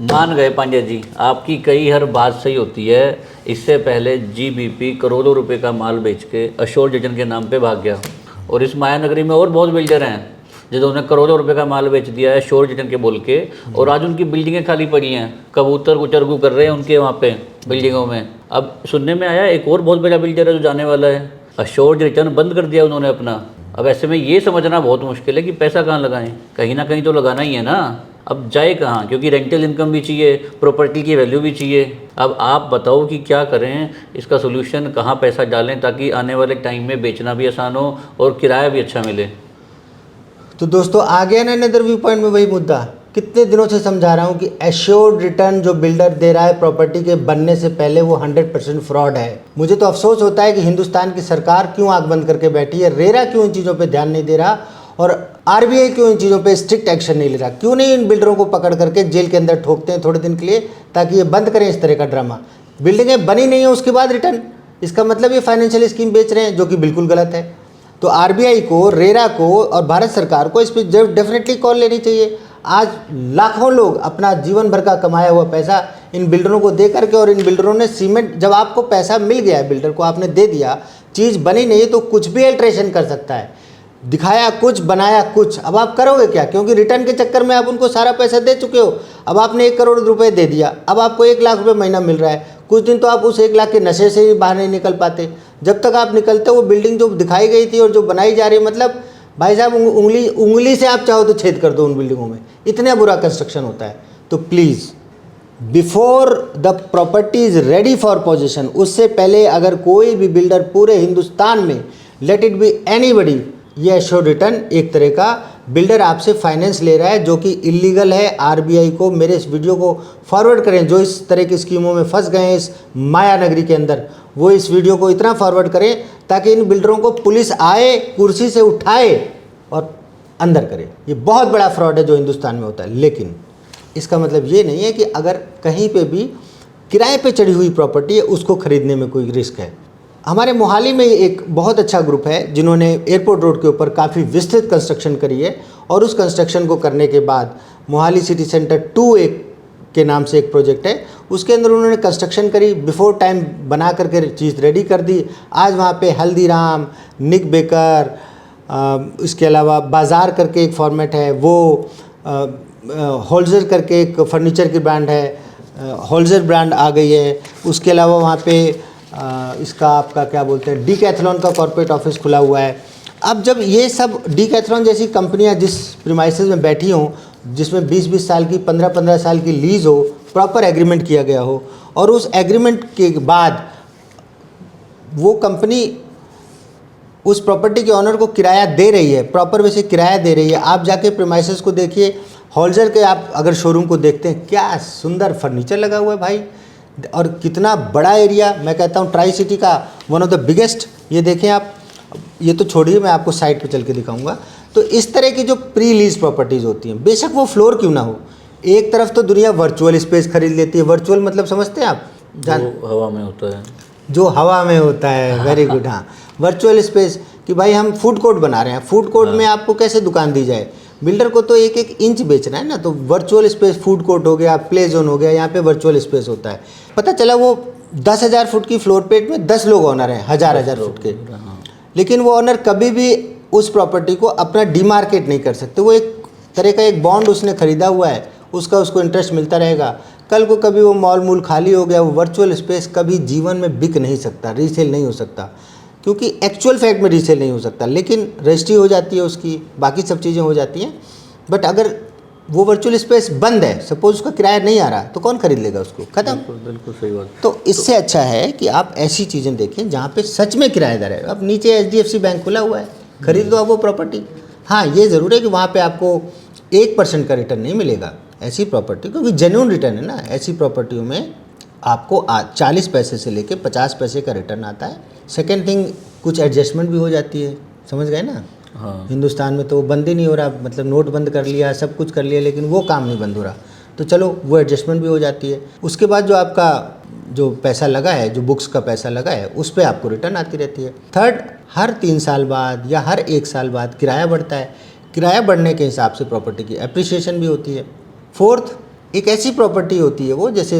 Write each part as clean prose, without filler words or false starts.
मान गए पांड्या जी, आपकी कई हर बात सही होती है। इससे पहले जीबीपी करोड़ों रुपए का माल बेच के अशोक जजन के नाम पे भाग गया। और इस माया नगरी में और बहुत बिल्डर हैं जिन्होंने करोड़ों रुपए का माल बेच दिया है शोर जजन के बोल के, और आज उनकी बिल्डिंगें खाली पड़ी हैं। कबूतर उचरगू कर रहे हैं उनके वहाँ पे बिल्डिंगों में। अब सुनने में आया एक और बहुत बड़ा बिल्डर है जो जाने वाला है, अशोक जजन बंद कर दिया उन्होंने अपना। अब ऐसे में ये समझना बहुत मुश्किल है कि पैसा कहाँ लगाएं, कहीं ना कहीं तो लगाना ही है ना। अब जाए कहाँ, क्योंकि रेंटल इनकम भी चाहिए, प्रॉपर्टी की वैल्यू भी चाहिए। अब आप बताओ कि क्या करें, इसका सोल्यूशन कहाँ पैसा डालें ताकि आने वाले टाइम में बेचना भी आसान हो और किराया भी अच्छा मिले। तो दोस्तों आ गया ना अनदर व्यू पॉइंट में वही मुद्दा। कितने दिनों से समझा रहा हूँ कि एश्योर्ड रिटर्न जो बिल्डर दे रहा है प्रॉपर्टी के बनने से पहले वो 100% फ्रॉड है। मुझे तो अफसोस होता है कि हिंदुस्तान की सरकार क्यों आंख बंद करके बैठी है, रेरा क्यों इन चीज़ों पे ध्यान नहीं दे रहा और आरबीआई क्यों इन चीज़ों पे स्ट्रिक्ट एक्शन नहीं ले रहा, क्यों नहीं इन बिल्डरों को पकड़ करके जेल के अंदर ठोकते हैं थोड़े दिन के लिए ताकि ये बंद करें इस तरह का ड्रामा। बिल्डिंगें बनी नहीं है उसके बाद रिटर्न, इसका मतलब ये फाइनेंशियल स्कीम बेच रहे हैं जो कि बिल्कुल गलत है। तो आरबीआई को, रेरा को और भारत सरकार को इस पर डेफिनेटली कॉल लेनी चाहिए। आज लाखों लोग अपना जीवन भर का कमाया हुआ पैसा इन बिल्डरों को दे करके, और इन बिल्डरों ने सीमेंट, जब आपको पैसा मिल गया है बिल्डर को, आपने दे दिया, चीज़ बनी नहीं तो कुछ भी अल्ट्रेशन कर सकता है, दिखाया कुछ बनाया कुछ। अब आप करोगे क्या, क्योंकि रिटर्न के चक्कर में आप उनको सारा पैसा दे चुके हो। अब आपने 1 करोड़ रुपए दे दिया, अब आपको 1 लाख रुपए महीना मिल रहा है। कुछ दिन तो आप उस 1 लाख के नशे से ही बाहर नहीं निकल पाते। जब तक आप निकलते वो बिल्डिंग जो दिखाई गई थी और जो बनाई जा रही है, मतलब भाई साहब उंगली से आप चाहो तो छेद कर दो उन बिल्डिंगों में, इतना बुरा कंस्ट्रक्शन होता है। तो please before the property is ready for position, उससे पहले अगर कोई भी बिल्डर पूरे हिंदुस्तान में, लेट इट बी एनीबडी, ये एश्योर्ड रिटर्न एक तरह का बिल्डर आपसे फाइनेंस ले रहा है जो कि इलीगल है। आरबीआई को मेरे इस वीडियो को फॉरवर्ड करें, जो इस तरह की स्कीमों में फंस गए हैं इस माया नगरी के अंदर, वो इस वीडियो को इतना फॉरवर्ड करें ताकि इन बिल्डरों को पुलिस आए, कुर्सी से उठाए और अंदर करे। ये बहुत बड़ा फ्रॉड है जो हिंदुस्तान में होता है। लेकिन इसका मतलब ये नहीं है कि अगर कहीं पे भी किराए पे चढ़ी हुई प्रॉपर्टी है उसको खरीदने में कोई रिस्क है। हमारे मोहाली में एक बहुत अच्छा ग्रुप है जिन्होंने एयरपोर्ट रोड के ऊपर काफ़ी विस्तृत कंस्ट्रक्शन करी है, और उस कंस्ट्रक्शन को करने के बाद मोहाली सिटी सेंटर 2 एक के नाम से एक प्रोजेक्ट है, उसके अंदर उन्होंने कंस्ट्रक्शन करी, बिफोर टाइम बना करके चीज़ रेडी कर दी। आज वहाँ पे हल्दीराम, निक बेकर, इसके अलावा बाज़ार करके एक फॉर्मेट है, वो होल्जर करके एक फर्नीचर की ब्रांड है, होल्जर ब्रांड आ गई है। उसके अलावा वहाँ पे इसका आपका क्या बोलते हैं, डीकैथलॉन का कॉर्पोरेट ऑफिस खुला हुआ है। अब जब ये सब डीकैथलॉन जैसी कंपनियां जिस प्रीमाइसेस में बैठी हों, जिसमें 20-20 साल की, 15-15 साल की लीज़ हो, प्रॉपर एग्रीमेंट किया गया हो, और उस एग्रीमेंट के बाद वो कंपनी उस प्रॉपर्टी के ऑनर को किराया दे रही है, प्रॉपर वैसे किराया दे रही है। आप जाके प्रीमाइसेस को देखिए, होल्जर के आप अगर शोरूम को देखते हैं, क्या सुंदर फर्नीचर लगा हुआ है भाई, और कितना बड़ा एरिया। मैं कहता हूँ ट्राई सिटी का वन ऑफ द बिगेस्ट। ये देखें आप, ये तो छोड़िए, मैं आपको साइट पे चल के दिखाऊंगा। तो इस तरह की जो प्री लीज प्रॉपर्टीज़ होती हैं, बेशक वो फ्लोर क्यों ना हो, एक तरफ तो दुनिया वर्चुअल स्पेस खरीद लेती है। वर्चुअल मतलब समझते हैं आप, जो हवा में होता है, जो हवा में होता है, वेरी गुड। हाँ, वर्चुअल स्पेस कि भाई हम फूड कोर्ट बना रहे हैं, फूड कोर्ट में आपको कैसे दुकान दी जाए, बिल्डर को तो 1-1 इंच बेचना है ना। तो वर्चुअल स्पेस, फूड कोर्ट हो गया, प्ले जोन हो गया, यहाँ पे वर्चुअल स्पेस होता है। पता चला वो 10,000 फुट की फ्लोर प्लेट में 10 लोग ऑनर हैं, 1000 फुट के, लेकिन वो ऑनर कभी भी उस प्रॉपर्टी को अपना डीमार्केट नहीं कर सकते। वो एक तरह का एक बॉन्ड उसने खरीदा हुआ है, उसका उसको इंटरेस्ट मिलता रहेगा। कल को कभी वो मॉल मूल खाली हो गया, वो वर्चुअल स्पेस कभी जीवन में बिक नहीं सकता, रीसेल नहीं हो सकता, क्योंकि एक्चुअल फैक्ट में रीसेल नहीं हो सकता। लेकिन रजिस्ट्री हो जाती है उसकी, बाकी सब चीज़ें हो जाती हैं। बट अगर वो वर्चुअल स्पेस बंद है, सपोज उसका किराया नहीं आ रहा, तो कौन खरीद लेगा उसको, खत्म। बिल्कुल सही बात। तो इससे अच्छा है कि आप ऐसी चीज़ें देखें जहाँ पे सच में किराएदार है। अब नीचे HDFC बैंक खुला हुआ है, खरीद लो आप वो प्रॉपर्टी। हाँ, ये ज़रूर है कि वहाँ पे आपको 1% का रिटर्न नहीं मिलेगा ऐसी प्रॉपर्टी, क्योंकि जेन्युइन रिटर्न है ना। ऐसी प्रॉपर्टियों में आपको 40 पैसे से लेके 50 पैसे का रिटर्न आता है। सेकेंड थिंग, कुछ एडजस्टमेंट भी हो जाती है, समझ गए ना। हाँ, हिंदुस्तान में तो बंद ही नहीं हो रहा, मतलब नोट बंद कर लिया, सब कुछ कर लिया, लेकिन वो काम नहीं बंद हो रहा। तो चलो वो एडजस्टमेंट भी हो जाती है। उसके बाद जो आपका जो पैसा लगा है, जो बुक्स का पैसा लगा है, उस पर आपको रिटर्न आती रहती है। थर्ड, हर 3 साल बाद या हर 1 साल बाद किराया बढ़ता है। किराया बढ़ने के हिसाब से प्रॉपर्टी की एप्रिसिएशन भी होती है। फोर्थ, एक ऐसी प्रॉपर्टी होती है वो, जैसे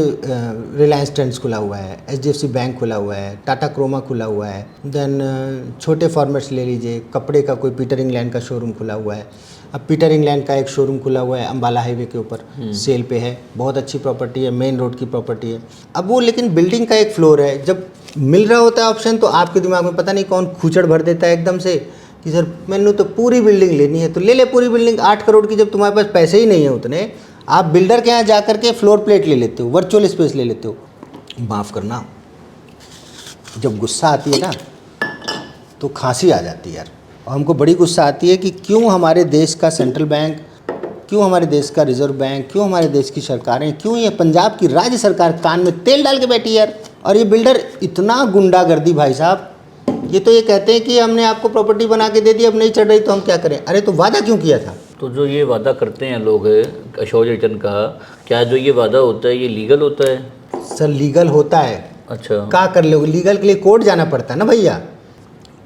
रिलायंस ट्रेंड्स खुला हुआ है, HDFC बैंक खुला हुआ है, टाटा क्रोमा खुला हुआ है, देन छोटे फॉर्मेट्स ले लीजिए, कपड़े का कोई पीटर इंग्लैंड का शोरूम खुला हुआ है। अब पीटर इंग्लैंड का एक शोरूम खुला हुआ है अम्बाला हाईवे के ऊपर, सेल पे है, बहुत अच्छी प्रॉपर्टी है, मेन रोड की प्रॉपर्टी है। अब वो लेकिन बिल्डिंग का एक फ्लोर है, जब मिल रहा होता है ऑप्शन तो आपके दिमाग में पता नहीं कौन खूचड़ भर देता है एकदम से कि सर मैंने तो पूरी बिल्डिंग लेनी है, तो ले ले पूरी बिल्डिंग 8 करोड़ की। जब तुम्हारे पास पैसे ही नहीं है उतने, आप बिल्डर के यहाँ जा करके फ्लोर प्लेट ले लेते हो, वर्चुअल स्पेस ले लेते हो। माफ़ करना, जब गुस्सा आती है ना तो खांसी आ जाती है यार। और हमको बड़ी गुस्सा आती है कि क्यों हमारे देश का सेंट्रल बैंक, क्यों हमारे देश का रिजर्व बैंक, क्यों हमारे देश की सरकारें, क्यों ये पंजाब की राज्य सरकार कान में तेल डाल के बैठी है यार। और ये बिल्डर इतना गुंडागर्दी भाई साहब, ये तो ये कहते हैं कि हमने आपको प्रॉपर्टी बना के दे दी, अब नहीं चढ़ रही तो हम क्या करें। अरे तो वादा क्यों किया था? तो जो ये वादा करते हैं लोग अश्योर्ड रिटर्न का, क्या जो ये वादा होता है ये लीगल होता है? सर लीगल होता है। अच्छा, क्या कर लोगे? लीगल के लिए कोर्ट जाना पड़ता है ना भैया।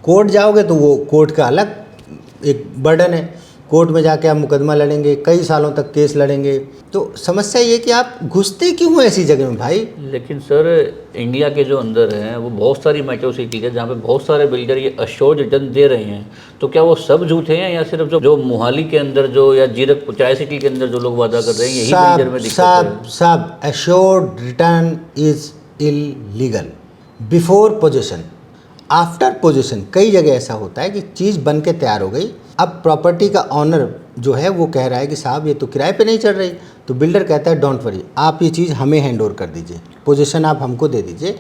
कोर्ट जाओगे तो वो कोर्ट का अलग एक बर्डन है, कोर्ट में जाके आप मुकदमा लड़ेंगे, कई सालों तक केस लड़ेंगे। तो समस्या ये कि आप घुसते क्यों हो ऐसी जगह में भाई? लेकिन सर इंडिया के जो अंदर हैं वो बहुत सारी मेट्रो सिटी है जहाँ पे बहुत सारे बिल्डर ये अश्योर्ड रिटर्न दे रहे हैं, तो क्या वो सब झूठे हैं या सिर्फ जो मोहाली के अंदर जो या जीरकपुर ट्राई सिटी के अंदर जो लोग वादा कर रहे हैं यही बिल्डर में दिक्कत है? सब assured return is illegal before position, after position. कई जगह ऐसा होता है कि चीज़ बन के तैयार हो गई, अब प्रॉपर्टी का ऑनर जो है वो कह रहा है कि साहब ये तो किराए पे नहीं चल रही, तो बिल्डर कहता है डोंट वरी, आप ये चीज़ हमें हैंड ओवर कर दीजिए, पोजीशन आप हमको दे दीजिए,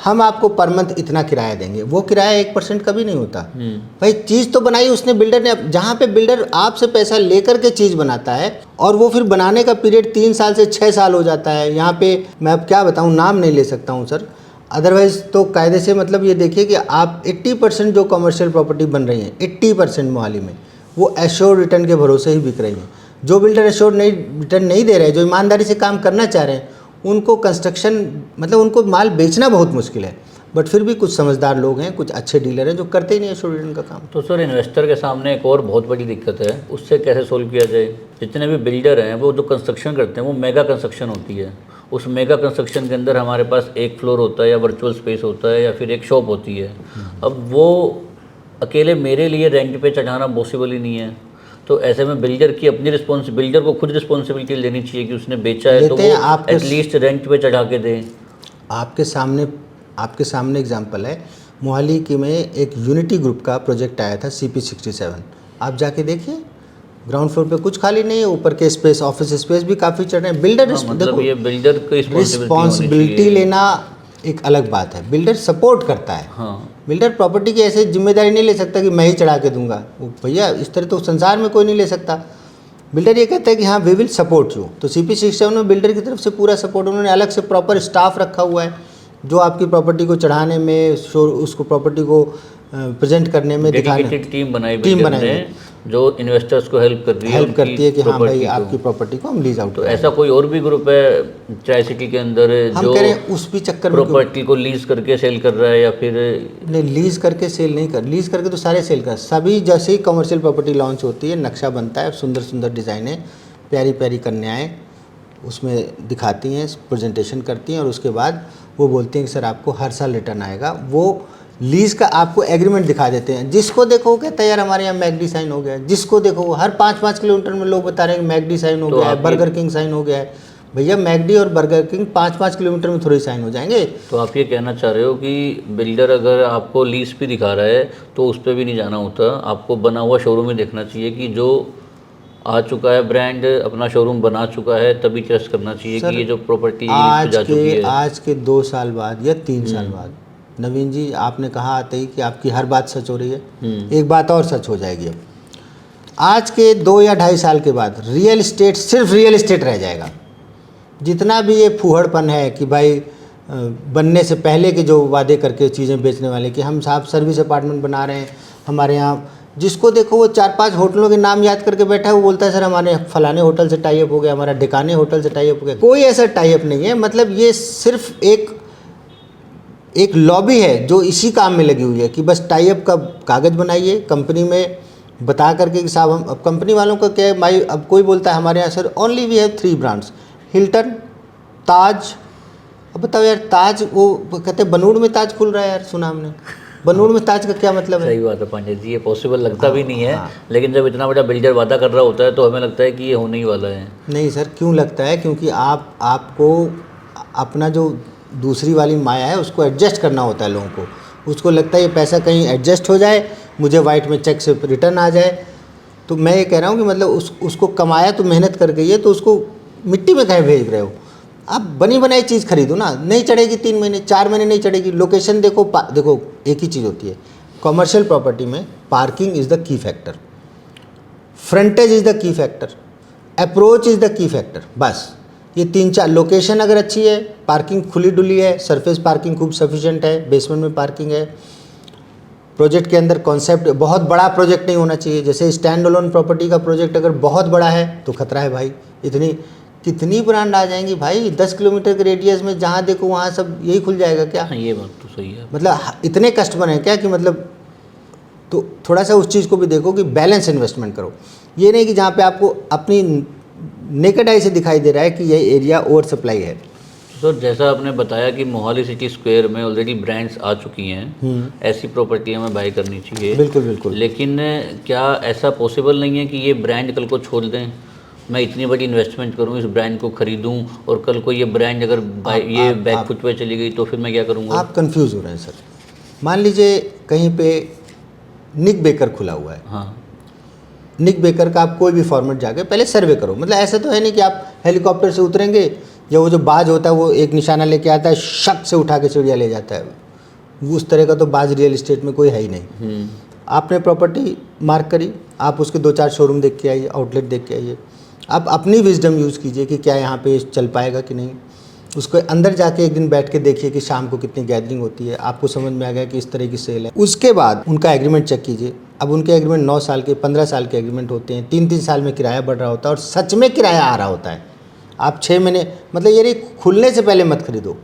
हम आपको पर मंथ इतना किराया देंगे। वो किराया 1% कभी नहीं होता भाई। चीज़ तो बनाई उसने, बिल्डर ने। जहाँ पे बिल्डर आपसे पैसा लेकर के चीज़ बनाता है और वो फिर बनाने का पीरियड 3 साल से 6 साल हो जाता है। यहाँ पे मैं अब क्या बताऊँ, नाम नहीं ले सकता हूँ सर, अदरवाइज़ तो कायदे से मतलब ये देखिए कि आप 80% जो कमर्शियल प्रॉपर्टी बन रही हैं, 80% मोहाली में वो एश्योर्ड रिटर्न के भरोसे ही बिक रही हैं। जो बिल्डर एश्योर्ड रिटर्न नहीं दे रहे हैं, जो ईमानदारी से काम करना चाह रहे हैं, उनको कंस्ट्रक्शन मतलब उनको माल बेचना बहुत मुश्किल है। बट फिर भी कुछ समझदार लोग हैं, कुछ अच्छे डीलर हैं जो करते ही नहीं एश्योर्ड रिटर्न का काम। तो सर इन्वेस्टर के सामने एक और बहुत बड़ी दिक्कत है, उससे कैसे सोल्व किया जाए? जितने भी बिल्डर हैं वो जो कंस्ट्रक्शन करते हैं वो मेगा कंस्ट्रक्शन होती है। उस मेगा कंस्ट्रक्शन के अंदर हमारे पास एक फ्लोर होता है या वर्चुअल स्पेस होता है या फिर एक शॉप होती है। अब वो अकेले मेरे लिए रेंट पे चढ़ाना पॉसिबल ही नहीं है। तो ऐसे में बिल्डर की अपनी बिल्डर को खुद रिस्पॉन्सिबिलिटी लेनी चाहिए कि उसने बेचा है तो वो एटलीस्ट रेंट पे चढ़ा के दें। आपके सामने एग्जांपल है, मोहाली के में एक यूनिटी ग्रुप का प्रोजेक्ट आया था CP67, आप जाके देखिए, ग्राउंड फ्लोर पे कुछ खाली नहीं है, ऊपर के स्पेस, ऑफिस स्पेस भी काफ़ी चढ़ रहे हैं। बिल्डर मतलब ये बिल्डर को रिस्पॉन्सिबिलिटी लेना एक अलग बात है। बिल्डर सपोर्ट करता है। हाँ, बिल्डर प्रॉपर्टी की ऐसे जिम्मेदारी नहीं ले सकता कि मैं ही चढ़ा के दूंगा। वो भैया इस तरह तो संसार में कोई नहीं ले सकता। बिल्डर ये कहता है कि हाँ वी विल सपोर्ट यू। तो CP67 में बिल्डर की तरफ से पूरा सपोर्ट, उन्होंने अलग से प्रॉपर स्टाफ रखा हुआ है जो आपकी प्रॉपर्टी को चढ़ाने में, उसको प्रॉपर्टी को प्रेजेंट करने में, दिखाने टीम बनाई जो इन्वेस्टर्स को हेल्प करती है कि हाँ भाई आपकी प्रॉपर्टी को हम लीज आउट। तो ऐसा कोई और भी ग्रुप है ट्राई सिटी के अंदर हम कह रहे हैं उस भी चक्कर में प्रॉपर्टी को लीज करके सेल कर रहा है या फिर नहीं? लीज करके सेल नहीं कर, लीज करके तो सारे सेल कर। सभी जैसे ही कमर्शियल प्रॉपर्टी लॉन्च होती है, नक्शा बनता है, सुंदर सुंदर डिज़ाइनें, प्यारी प्यारी कन्याएँ उसमें दिखाती हैं, प्रेजेंटेशन करती हैं और उसके बाद वो बोलती हैं कि सर आपको हर साल रिटर्न आएगा। वो लीज का आपको एग्रीमेंट दिखा देते हैं। जिसको देखो वो कहता है यार हमारे यहाँ मैकडी साइन हो गया है, जिसको देखो हर 5-5 किलोमीटर में लोग बता रहे हैं कि मैकडी साइन हो गया है, बर्गर किंग साइन हो गया है। भैया मैकडी और बर्गर किंग 5-5 किलोमीटर में थोड़ी साइन हो जाएंगे। तो आप ये कहना चाह रहे हो कि बिल्डर अगर आपको लीज भी दिखा रहा है तो उस पर भी नहीं जाना होता, आपको बना हुआ शोरूम ही देखना चाहिए कि जो आ चुका है ब्रांड, अपना शोरूम बना चुका है, तभी ट्रस्ट करना चाहिए कि ये जो प्रॉपर्टी जा चुकी है। आज के 2 साल बाद या 3 साल बाद, नवीन जी आपने कहा आते ही कि आपकी हर बात सच हो रही है, एक बात और सच हो जाएगी। अब आज के 2 या 2.5 साल के बाद रियल इस्टेट सिर्फ रियल इस्टेट रह जाएगा। जितना भी ये फूहड़पन है कि भाई बनने से पहले के जो वादे करके चीज़ें बेचने वाले कि हम साहब सर्विस अपार्टमेंट बना रहे हैं हमारे यहाँ, जिसको देखो वो 4-5 होटलों के नाम याद करके बैठा है, वो बोलता है सर हमारे फलाने होटल से टाई अप हो गया, हमारा ढिकाने होटल से टाई अप हो गया। कोई ऐसा टाई अप नहीं है। मतलब ये सिर्फ एक लॉबी है जो इसी काम में लगी हुई है कि बस टाई अप का कागज़ बनाइए कंपनी में बता करके कि साहब हम, अब कंपनी वालों का क्या है भाई, अब कोई बोलता है हमारे यहाँ sir only we have 3 brands, Hilton, Taj. अब बताओ यार, ताज वो कहते हैं बनूड़ में ताज खुल रहा है यार, सुना हमने। बनूड़ में ताज का क्या मतलब है? सही बात है पांडे जी, ये पॉसिबल लगता भी नहीं है, लेकिन जब इतना बड़ा बिल्डर वादा कर रहा होता है तो हमें लगता है कि ये होने ही वाला है। नहीं सर, क्यों लगता है? क्योंकि आपको अपना जो दूसरी वाली माया है उसको एडजस्ट करना होता है लोगों को। उसको लगता है ये पैसा कहीं एडजस्ट हो जाए, मुझे वाइट में चेक से रिटर्न आ जाए। तो मैं ये कह रहा हूँ कि मतलब उसको कमाया तो मेहनत करके ही है, तो उसको मिट्टी में काहे भेज रहे हो? आप बनी बनाई चीज़ खरीदो ना, नहीं चढ़ेगी 3 महीने 4 महीने नहीं चढ़ेगी। लोकेशन देखो, देखो एक ही चीज़ होती है कमर्शियल प्रॉपर्टी में, parking is the key factor, frontage is the key factor, approach is the key factor. बस ये 3-4 लोकेशन अगर अच्छी है, पार्किंग खुली डुली है, सरफेस पार्किंग खूब सफिशिएंट है, बेसमेंट में पार्किंग है, प्रोजेक्ट के अंदर कॉन्सेप्ट, बहुत बड़ा प्रोजेक्ट नहीं होना चाहिए। जैसे स्टैंड अलोन प्रॉपर्टी का प्रोजेक्ट अगर बहुत बड़ा है तो खतरा है भाई। कितनी ब्रांड आ जाएंगी भाई, 10 किलोमीटर के रेडियस में जहाँ देखो वहाँ सब यही खुल जाएगा क्या? हाँ, ये बात तो सही है। मतलब इतने कस्टमर हैं क्या कि मतलब, तो थोड़ा सा उस चीज़ को भी देखो कि बैलेंस इन्वेस्टमेंट करो। ये नहीं कि जहाँ पे आपको अपनी नेकेड आई से दिखाई दे रहा है कि ये एरिया ओवर सप्लाई है। तो जैसा आपने बताया कि मोहाली सिटी स्क्वायर में ऑलरेडी ब्रांड्स आ चुकी हैं, ऐसी प्रॉपर्टी हमें बाय करनी चाहिए। बिल्कुल बिल्कुल। लेकिन क्या ऐसा पॉसिबल नहीं है कि ये ब्रांड कल को छोड़ दें? मैं इतनी बड़ी इन्वेस्टमेंट करूं, इस ब्रांड को खरीदूं, और कल को ये ब्रांड अगर ये बैक फुट पे चली गई तो फिर मैं क्या करूंगा? आप कंफ्यूज हो रहे हैं सर। मान लीजिए कहीं पे निक बेकर खुला हुआ है। हाँ, निक बेकर का आप कोई भी फॉर्मेट जाके पहले सर्वे करो। मतलब ऐसा तो है नहीं कि आप हेलीकॉप्टर से उतरेंगे या वो जो बाज होता है वो एक निशाना लेके आता है, शक से उठा के चिड़िया ले जाता है। उस तरह का तो बाज रियल इस्टेट में कोई है ही नहीं। आपने प्रॉपर्टी मार्क करी, आप उसके 2-4 शोरूम देख के आइए, आउटलेट देख के आइए। आप अपनी विजडम यूज़ कीजिए कि क्या यहाँ पे चल पाएगा कि नहीं। उसको अंदर जाके एक दिन बैठ के देखिए कि शाम को कितनी गैदरिंग होती है, आपको समझ में आ गया कि इस तरह की सेल है। उसके बाद उनका एग्रीमेंट चेक कीजिए। अब उनके एग्रीमेंट 9 साल के, 15 साल के एग्रीमेंट होते हैं, 3-3 साल में किराया बढ़ रहा होता है और सच में किराया आ रहा होता है। आप 6 महीने, मतलब ये खुलने से पहले मत खरीदो,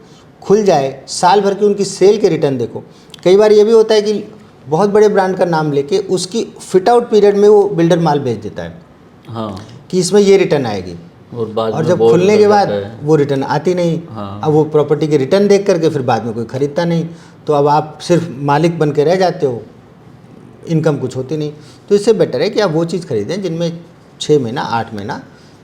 खुल जाए साल भर की उनकी सेल के रिटर्न देखो। कई बार ये भी होता है कि बहुत बड़े ब्रांड का नाम लेके उसकी फिट आउट पीरियड में वो बिल्डर माल बेच देता है। हाँ, कि इसमें ये रिटर्न आएगी, और जब खुलने के बाद वो रिटर्न आती नहीं। हाँ। अब वो प्रॉपर्टी के रिटर्न देख करके फिर बाद में कोई खरीदता नहीं, तो अब आप सिर्फ मालिक बन के रह जाते हो, इनकम कुछ होती नहीं। तो इससे बेटर है कि आप वो चीज़ खरीदें जिनमें 6 महीना 8 महीना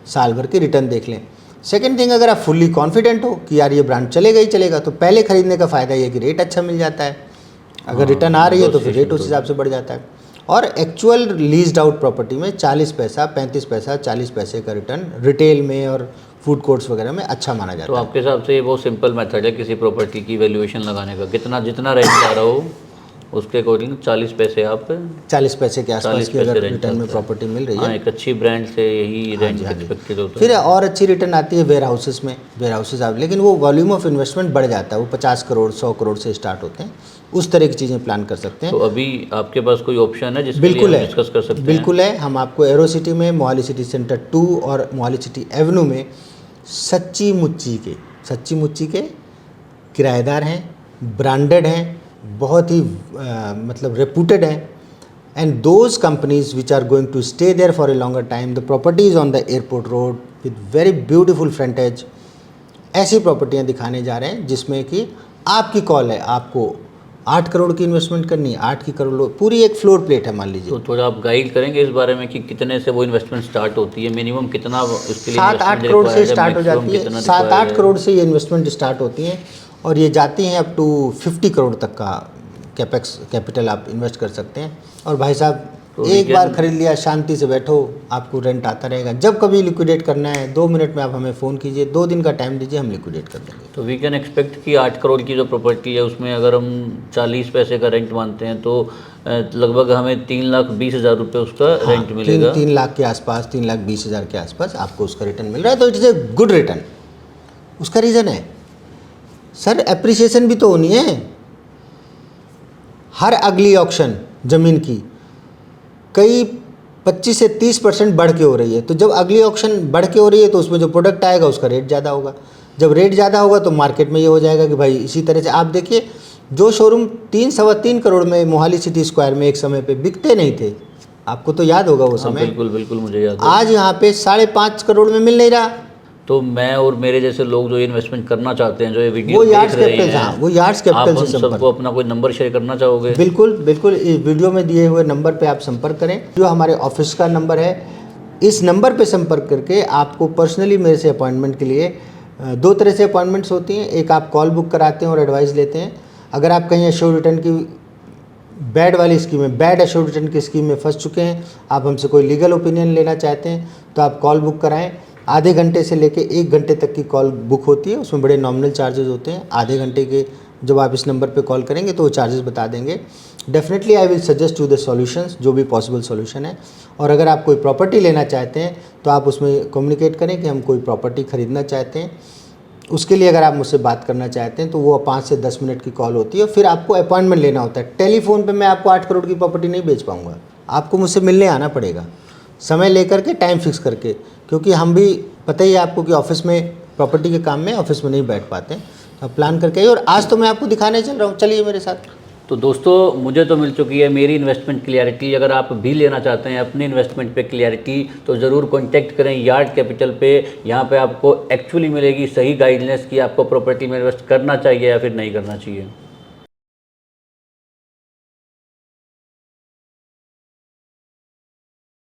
साल भर के रिटर्न देख लें। सेकेंड थिंग, अगर आप फुल्ली कॉन्फिडेंट हो कि यार ये ब्रांड चलेगा ही चलेगा, तो पहले खरीदने का फ़ायदा ये कि रेट अच्छा मिल जाता है। अगर रिटर्न आ रही है तो फिर रेट उस हिसाब से बढ़ जाता है। और एक्चुअल लीज्ड आउट प्रॉपर्टी में 40 पैसा, 35 पैसा, 40 पैसे का रिटर्न रिटेल में और फूड कोर्ट्स वगैरह में अच्छा माना जाता है। तो आपके हिसाब से ये बहुत सिंपल मेथड है किसी प्रॉपर्टी की वैल्यूएशन लगाने का? जितना रेंट आ रहा हो उसके अकॉर्डिंग 40 पैसे आप 40 पैसे के आसपास की अगर रिटर्न में प्रॉपर्टी मिल रही है, एक अच्छी ब्रांड से यही रेंट एक्सपेक्टेड होता है। फिर और अच्छी रिटर्न आती है वेयर हाउसेस में। वेयर हाउसेस आप, लेकिन वो वॉल्यूम ऑफ इन्वेस्टमेंट बढ़ जाता है, वो 50 करोड़ 100 करोड़ से स्टार्ट होते हैं। उस तरह की चीज़ें प्लान कर सकते हैं। तो अभी आपके पास कोई ऑप्शन है जिसके बिल्कुल लिए है, हम डिस्कस कर सकते हैं? बिल्कुल है। हम आपको एरो सिटी में, मोहाली सिटी सेंटर 2 और मोहाली सिटी एवेन्यू में सच्ची मुच्ची के किराएदार हैं, ब्रांडेड हैं, बहुत ही मतलब रेपूटेड हैं, and those companies which are going to stay there for a longer time. The property is on the airport road with very beautiful frontage. ऐसी प्रॉपर्टियाँ दिखाने जा रहे हैं जिसमें कि आपकी कॉल है, आपको 8 करोड़ की इन्वेस्टमेंट करनी है, 8 की करोड़ पूरी एक फ्लोर प्लेट है मान लीजिए। तो थोड़ा आप गाइड करेंगे इस बारे में कि कितने से वो इन्वेस्टमेंट स्टार्ट होती है, मिनिमम कितना उसके लिए? 7-8 करोड़ से स्टार्ट हो जाती है, 7-8 करोड़ से ये इन्वेस्टमेंट स्टार्ट होती हैं और ये जाती हैं अप टू 50 करोड़ तक का कैपिटल आप इन्वेस्ट कर सकते हैं। और भाई साहब तो एक बार खरीद लिया, शांति से बैठो, आपको रेंट आता रहेगा। जब कभी लिक्विडेट करना है 2 मिनट में आप हमें फ़ोन कीजिए, 2 दिन का टाइम दीजिए, हम लिक्विडेट कर देंगे। तो वी कैन एक्सपेक्ट कि 8 करोड़ की जो प्रॉपर्टी है उसमें अगर हम 40 पैसे का रेंट मानते हैं तो लगभग हमें 3,20,000 रुपये उसका रेंट मिलेगा। 3 लाख के आसपास, 3,20,000 के आसपास आपको उसका रिटर्न मिल रहा है। तो it is a good return. उसका रीज़न है सर, एप्रिसिएशन भी तो होनी है। हर अगली ऑक्शन ज़मीन की कई 25 से 30% बढ़ के हो रही है। तो जब अगली ऑक्शन बढ़ के हो रही है तो उसमें जो प्रोडक्ट आएगा उसका रेट ज़्यादा होगा। जब रेट ज़्यादा होगा तो मार्केट में ये हो जाएगा कि भाई इसी तरह से आप देखिए, जो शोरूम 3-3.25 करोड़ में मोहाली सिटी स्क्वायर में एक समय पे बिकते नहीं थे, आपको तो याद होगा वो समय। बिल्कुल बिल्कुल मुझे याद है। आज यहाँ पे 5.5 करोड़ में मिल नहीं रहा। तो मैं और मेरे जैसे लोग जो इन्वेस्टमेंट करना चाहते हैं, जो ये वीडियो वो देख यार्ड्स रहे कैपिटल, हैं, हाँ वो यार्ड्स आप कैपिटल उन से संपर्क। सबको अपना कोई नंबर शेयर करना चाहोगे? बिल्कुल बिल्कुल, इस वीडियो में दिए हुए नंबर पे आप संपर्क करें, जो हमारे ऑफिस का नंबर है। इस नंबर पे संपर्क करके आपको पर्सनली मेरे से अपॉइंटमेंट के लिए 2 तरह से अपॉइंटमेंट्स होती हैं। एक आप कॉल बुक कराते हैं और एडवाइस लेते हैं। अगर आप कहीं एश्योर्ड रिटर्न की बैड वाली स्कीम में, बैड एश्योर्ड रिटर्न की स्कीम में फंस चुके हैं, आप हमसे कोई लीगल ओपिनियन लेना चाहते हैं, तो आप कॉल बुक कराएं। आधे घंटे से लेके 1 घंटे तक की कॉल बुक होती है, उसमें बड़े नॉमिनल चार्जेस होते हैं। आधे घंटे के जब आप इस नंबर पे कॉल करेंगे तो वो चार्जेस बता देंगे। Definitely I will suggest you the solutions, जो भी पॉसिबल सॉल्यूशन है। और अगर आप कोई प्रॉपर्टी लेना चाहते हैं तो आप उसमें कम्युनिकेट करें कि हम कोई प्रॉपर्टी ख़रीदना चाहते हैं। उसके लिए अगर आप मुझसे बात करना चाहते हैं तो वो 5 से 10 मिनट की कॉल होती है, फिर आपको अपॉइंटमेंट लेना होता है। टेलीफोन पे मैं आपको 8 करोड़ की प्रॉपर्टी नहीं बेच पाऊंगा, आपको मुझसे मिलने आना पड़ेगा, समय लेकर के, टाइम फिक्स करके, क्योंकि हम भी पता ही है आपको कि ऑफिस में प्रॉपर्टी के काम में ऑफिस में नहीं बैठ पाते हैं। तो आप प्लान करके आइए। और आज तो मैं आपको दिखाने चल रहा हूँ, चलिए मेरे साथ। तो दोस्तों, मुझे तो मिल चुकी है मेरी इन्वेस्टमेंट क्लियरिटी। अगर आप भी लेना चाहते हैं अपनी इन्वेस्टमेंट पे क्लियरिटी, तो ज़रूर कांटेक्ट करें यार्ड कैपिटल पे। यहाँ पे आपको एक्चुअली मिलेगी सही गाइडलाइंस कि आपको प्रॉपर्टी में इन्वेस्ट करना चाहिए या फिर नहीं करना चाहिए।